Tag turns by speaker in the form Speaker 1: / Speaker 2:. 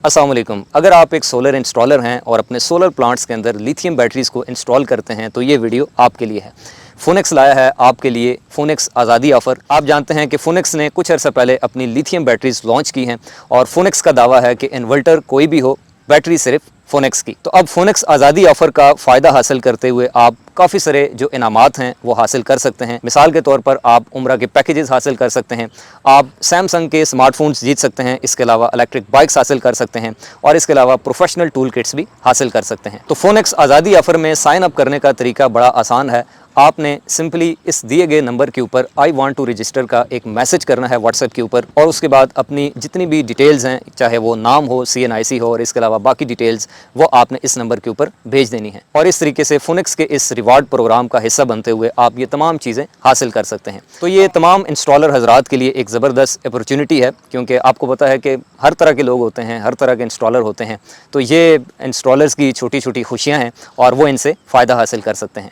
Speaker 1: अस्सलाम वालेकुम। अगर आप एक सोलर इंस्टॉलर हैं और अपने सोलर प्लांट्स के अंदर लिथियम बैटरीज़ को इंस्टॉल करते हैं तो ये वीडियो आपके लिए है। फोनेक्स लाया है आपके लिए फोनेक्स आज़ादी ऑफ़र। आप जानते हैं कि फोनेक्स ने कुछ अर्सा पहले अपनी लिथियम बैटरीज़ लॉन्च की हैं और फोनेक्स का दावा है कि इन्वर्टर कोई भी हो, बैटरी सिर्फ फोनेक्स की। तो अब फोनेक्स आज़ादी ऑफ़र का फ़ायदा हासिल करते हुए आप काफ़ी सारे जो इनामात हैं वो हासिल कर सकते हैं। मिसाल के तौर पर आप उम्रा के पैकेजेस हासिल कर सकते हैं, आप सैमसंग के स्मार्टफोन्स जीत सकते हैं, इसके अलावा इलेक्ट्रिक बाइक्स हासिल कर सकते हैं और इसके अलावा प्रोफेशनल टूल किट्स भी हासिल कर सकते हैं। तो फोनेक्स आज़ादी ऑफ़र में साइन अप करने का तरीका बड़ा आसान है। आपने सिंपली इस दिए गए नंबर के ऊपर आई वांट टू रजिस्टर का एक मैसेज करना है व्हाट्सएप के ऊपर और उसके बाद अपनी जितनी भी डिटेल्स हैं, चाहे वो नाम हो, CNIC हो और इसके अलावा बाकी डिटेल्स, वो आपने इस नंबर के ऊपर भेज देनी है। और इस तरीके से फोनेक्स के इस रिवार्ड प्रोग्राम का हिस्सा बनते हुए आप ये तमाम चीज़ें हासिल कर सकते हैं। तो ये तमाम इंस्टॉलर हजरात के लिए एक ज़बरदस्त अपॉर्चुनिटी है, क्योंकि आपको पता है कि हर तरह के लोग होते हैं, हर तरह के इंस्टॉलर होते हैं। तो ये इंस्टॉलर्स की छोटी छोटी खुशियाँ हैं और वो इनसे फ़ायदा हासिल कर सकते हैं।